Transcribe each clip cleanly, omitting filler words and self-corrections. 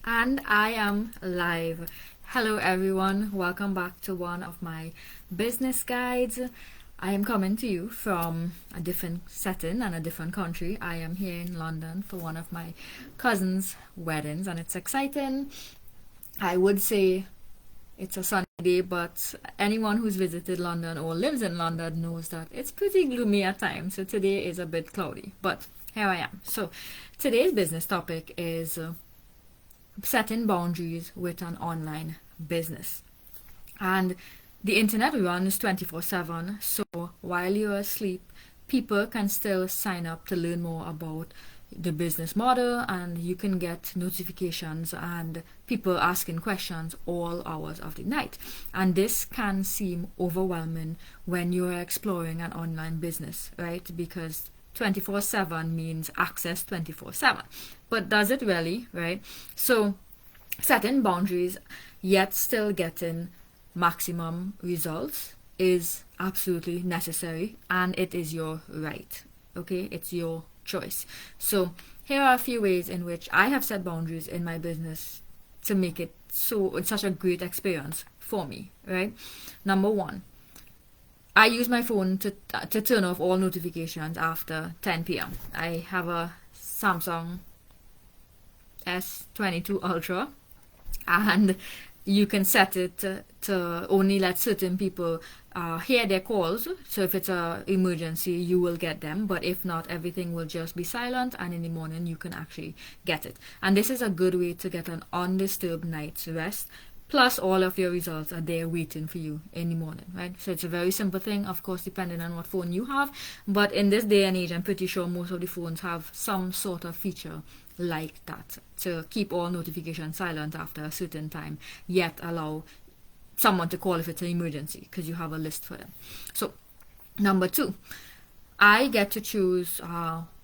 And I am live. Hello, everyone. Welcome back to one of my business guides. I am coming to you from a different setting and a different country. I am here in London for one of my cousin's weddings, and it's exciting. I would say it's a sunny day, but anyone who's visited London or lives in London knows that it's pretty gloomy at times. So today is a bit cloudy, but here I am. So today's business topic is setting boundaries with an online business. And the internet runs 24/7, so while you're asleep, people can still sign up to learn more about the business model, and you can get notifications and people asking questions all hours of the night. And this can seem overwhelming when you're exploring an online business, right? Because 24/7 means access 24/7. But does it really, right? So setting boundaries yet still getting maximum results is absolutely necessary, and it is your right. Okay, it's your choice. So here are a few ways in which I have set boundaries in my business to make it such a great experience for me, right? Number one, I use my phone to turn off all notifications after 10 p.m. I have a Samsung S22 Ultra, and you can set it to only let certain people hear their calls. So if it's an emergency, you will get them, but if not, everything will just be silent, and in the morning you can actually get it. And this is a good way to get an undisturbed night's rest, plus all of your results are there waiting for you in the morning, right? So it's a very simple thing, of course, depending on what phone you have, but in this day and age, I'm pretty sure most of the phones have some sort of feature like that to keep all notifications silent after a certain time, yet allow someone to call if it's an emergency, because you have a list for them. So number two, I get to choose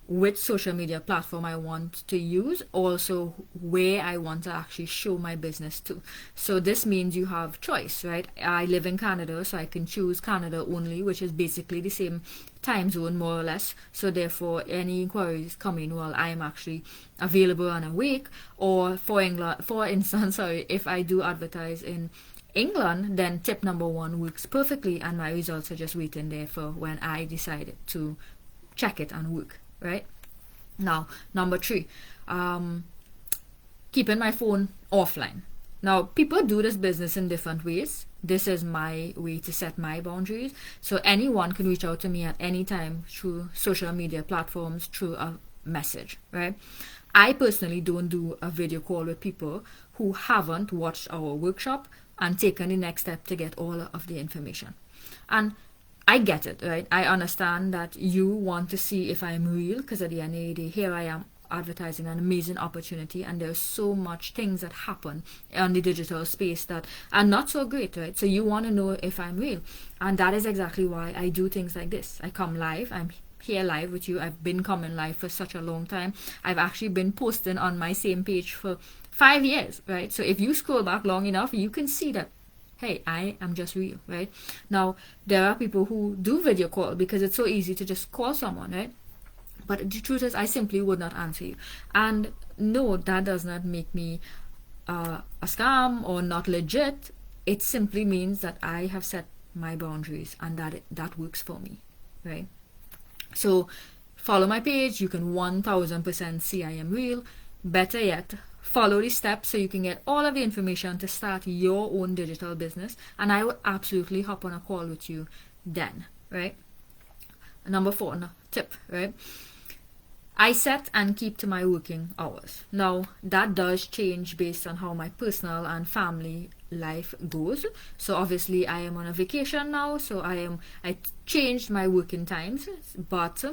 which social media platform I want to use, also where I want to actually show my business to. So this means you have choice, right? I live in Canada, so I can choose Canada only, which is basically the same time zone more or less. So therefore, any inquiries come in while I'm actually available and awake. Or for England, for instance, sorry, if I do advertise in England, then tip number one works perfectly, and my results are just waiting there for when I decided to check it and work. Right? Now, number three, keeping my phone offline. Now, people do this business in different ways. This is my way to set my boundaries. So anyone can reach out to me at any time through social media platforms, through a message, right? I personally don't do a video call with people who haven't watched our workshop and taken the next step to get all of the information. And I get it, right? I understand that you want to see if I'm real, because at the end of the day, here I am advertising an amazing opportunity, and there's so much things that happen on the digital space that are not so great, right? So you want to know if I'm real, and that is exactly why I do things like this. I come live. I'm here live with you. I've been coming live for such a long time. I've actually been posting on my same page for 5 years, right? So if you scroll back long enough, you can see that, hey, I am just real, right? Now, there are people who do video call because it's so easy to just call someone, right? But the truth is, I simply would not answer you. And no, that does not make me a scam or not legit. It simply means that I have set my boundaries, and that works for me, right? So follow my page. You can 1000% see I am real. Better yet, follow the steps so you can get all of the information to start your own digital business, and I will absolutely hop on a call with you then, right? Number four, tip, right? I set and keep to my working hours. Now, that does change based on how my personal and family life goes. So obviously I am on a vacation now, so I changed my working times, but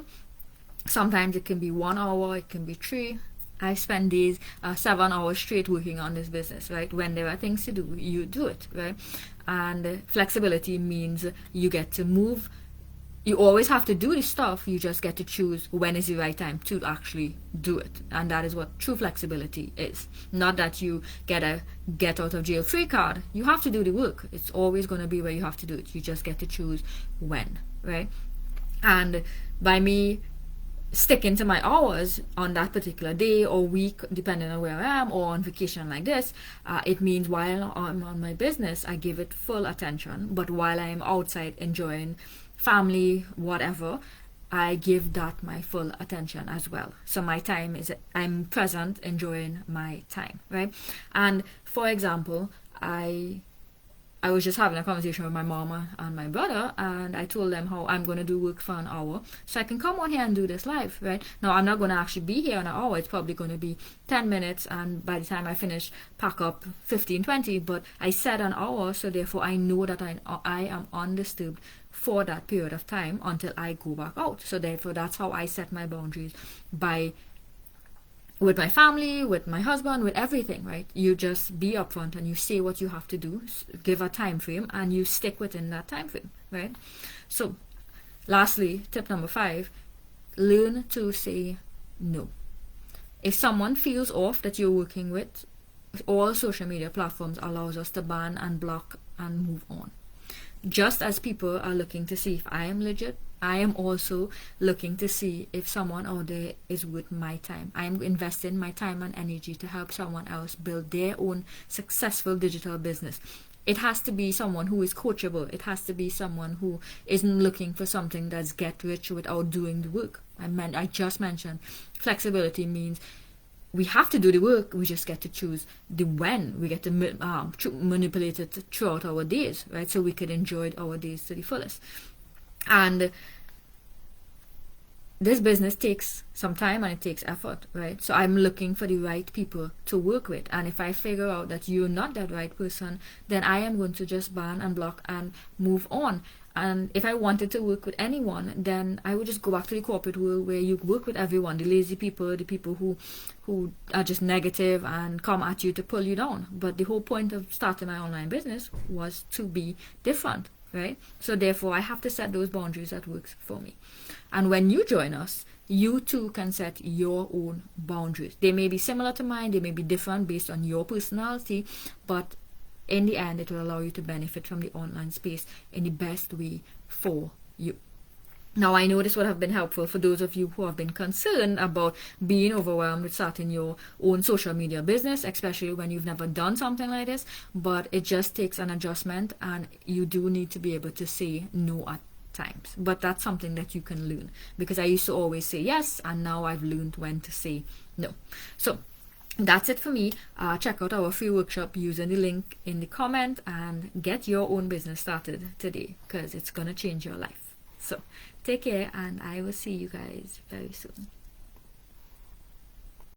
sometimes it can be 1 hour, it can be 3. I spend days 7 hours straight working on this business, right? When there are things to do, you do it, right? And flexibility means you get to move. You always have to do this stuff. You just get to choose when is the right time to actually do it. And that is what true flexibility is. Not that you get a get out of jail free card. You have to do the work. It's always going to be where you have to do it. You just get to choose when, right? And by me sticking to my hours on that particular day or week, depending on where I am, or on vacation like this, it means while I'm on my business, I give it full attention. But while I'm outside enjoying family, whatever, I give that my full attention as well. So my time is, I'm present, enjoying my time, right? And for example, I was just having a conversation with my mama and my brother, and I told them how I'm going to do work for an hour so I can come on here and do this live, right? Now, I'm not going to actually be here an hour. It's probably going to be 10 minutes, and by the time I finish, pack up 15, 20, but I said an hour, so therefore I know that I am undisturbed for that period of time until I go back out. So therefore, that's how I set my boundaries, by with my family, with my husband, with everything, right? You just be upfront and you say what you have to do, give a time frame, and you stick within that time frame, right? So, lastly, tip number 5, learn to say no. If someone feels off that you're working with, all social media platforms allows us to ban and block and move on. Just as people are looking to see if I am legit, I am also looking to see if someone out there is worth my time. I am investing my time and energy to help someone else build their own successful digital business. It has to be someone who is coachable. It has to be someone who isn't looking for something that's get rich without doing the work. I just mentioned flexibility means we have to do the work, we just get to choose the when. We get to manipulate it throughout our days, right? So we could enjoy our days to the fullest. And this business takes some time and it takes effort, right? So I'm looking for the right people to work with. And if I figure out that you're not that right person, then I am going to just ban and block and move on. And if I wanted to work with anyone, then I would just go back to the corporate world where you work with everyone, the lazy people, the people who are just negative and come at you to pull you down. But the whole point of starting my online business was to be different, right? So therefore, I have to set those boundaries that works for me. And when you join us, you too can set your own boundaries. They may be similar to mine, they may be different based on your personality, but in the end, it will allow you to benefit from the online space in the best way for you. Now, I know this would have been helpful for those of you who have been concerned about being overwhelmed with starting your own social media business, especially when you've never done something like this, but it just takes an adjustment, and you do need to be able to say no at times. But that's something that you can learn, because I used to always say yes, and now I've learned when to say no. So that's it for me. Check out our free workshop using the link in the comment and get your own business started today, because it's going to change your life. So take care, and I will see you guys very soon.